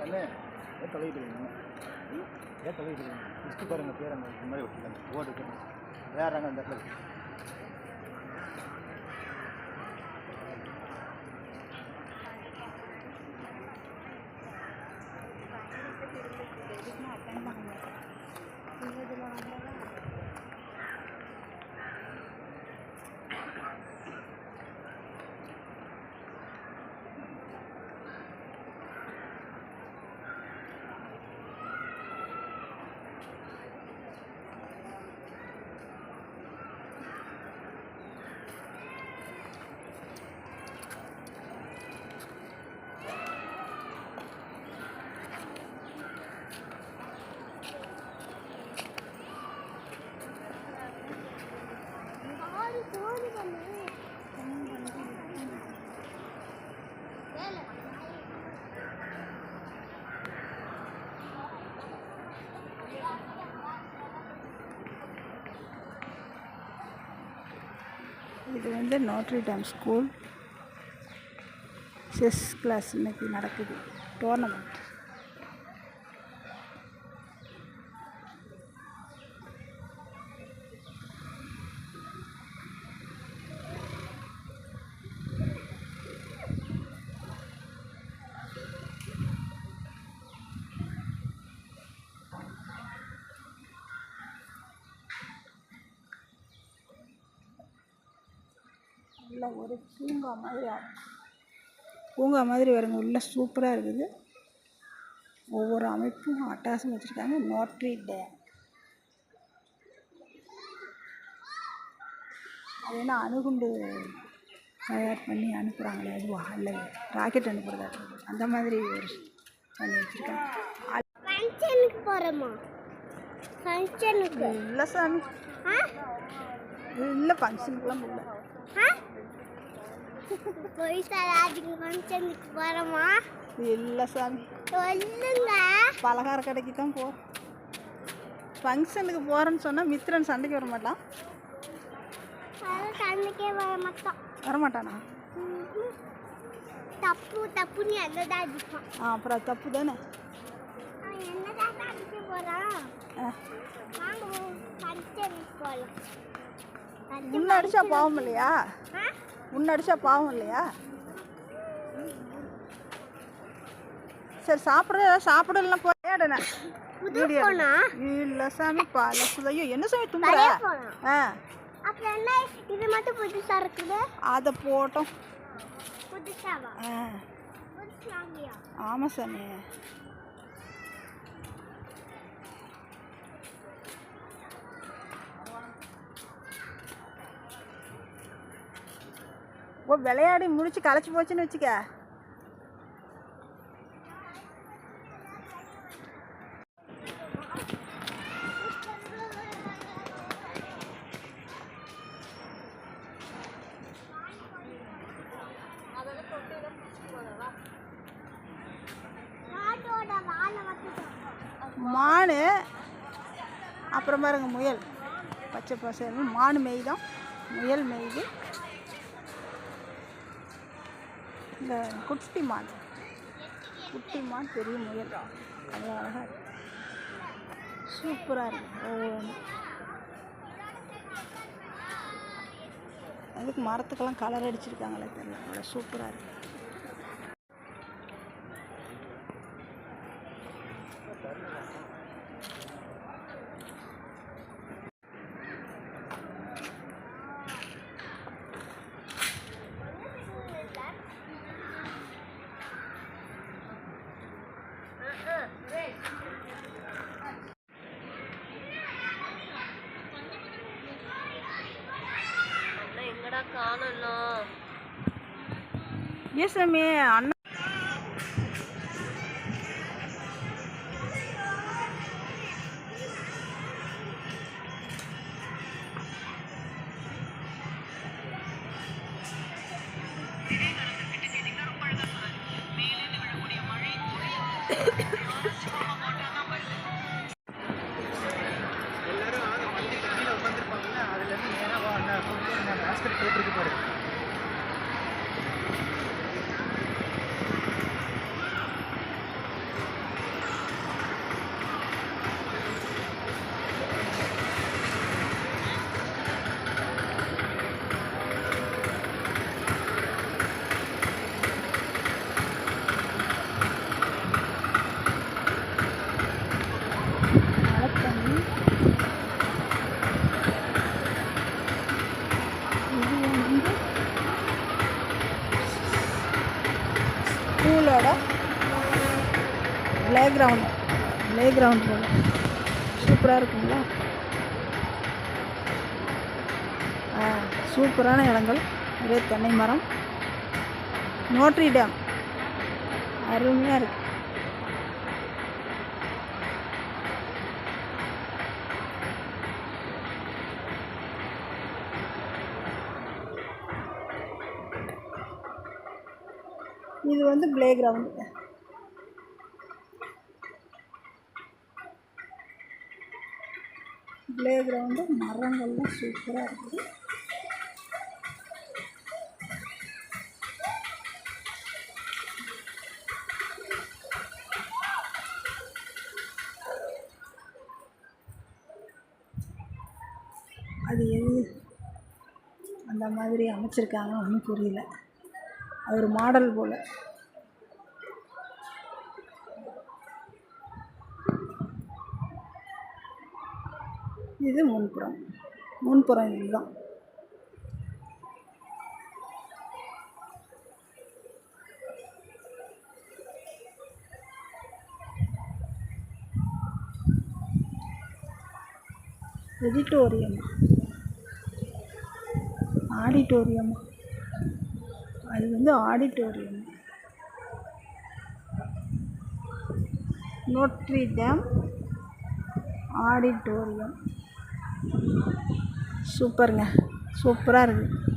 அண்ணே ஏன் தொலைவிடுவீங்க ஏன் தொலைவிடுவீங்க லிஸ்ட்டு பாருங்கள் பேர் அந்த இந்த மாதிரி விட்டுருக்காங்க ஓடு வேறாங்க அந்த இடத்துல இது வந்து Notre Dame school chess class இன்னைக்கு நடக்குது டோர்னமெண்ட். உள்ள ஒரு பூங்கா மாதிரி வருங்க. உள்ள சூப்பராக இருக்குது. ஒவ்வொரு அமைப்பும் அட்டாசம் வச்சுருக்காங்க. நோட்ரி டேம் அது என்ன அணுகுண்டு தயார் பண்ணி அனுப்புகிறாங்களே அதுவா இல்லை ராக்கெட் அனுப்புகிறதா அந்த மாதிரி ஒரு பண்ணி வச்சுருக்காங்க. இல்லை சாமி இல்லை ஃபங்க்ஷனுக்குலாம் போகல. இல்லை சாமி பலகார கடைக்கு தான் போ. ஃபங்க்ஷனுக்கு போகிறேன்னு சொன்னால் மித்திரன் சண்டைக்கு வர மாட்டான். வரமாட்டானா? தப்பு தப்புன்னு என்னதான் அடிப்பான். அப்புறம் தப்பு தானே. உன்னை அடிச்சா பாவம் இல்லையா? உன்னை அடிச்சா பாவம் இல்லையா? சரி சாப்பிடலாம் போயிடுனே. இல்லை சாமி ஐயோ என்ன சாமி தும்புற? அப்புறம் என்ன இது மட்டும் புதுசா இருக்குது? அதை போட்டோம். புதுசாவா? ஆமாம் சாமி. விளையாடி முடிச்சு களைச்சி போச்சுன்னு வச்சுக்க. மான் அப்புறம் பாருங்க முயல் பச்சை பசங்க. மான் மேய்தான், முயல் மேய்து. இந்த குட்டி மான் பெரிய முயல் அவ்வளோ அழகாக இருக்கு. சூப்பராக இருக்குது. அதுக்கு மரத்துக்கெல்லாம் கலர் அடிச்சிருக்காங்களே தெரியல. அவ்வளோ சூப்பராக இருக்குது. ஏன் சாமி அண்ணா ஸ்கூலோட ப்ளே கிரவுண்ட் போல் சூப்பராக இருக்குங்களா? சூப்பரான இடங்கள், ஒரே தென்னை மரம், நோட்ரி டேம் அருமையாக இருக்குது. இது வந்து ப்ளே கிரவுண்டு. ப்ளே கிரவுண்டு மரங்கள்லாம் சூப்பராக இருக்குது. அது எது அந்த மாதிரி அமைச்சிருக்காங்க ஒன்றும் புரியல. அது ஒரு மாடல் போல். இது முன்புறம் இதுதான். ஆடிட்டோரியம் அது வந்து ஆடிட்டோரியம். நோட்ரி டேம் ஆடிட்டோரியம் சூப்பருங்க, சூப்பராக இருக்குது.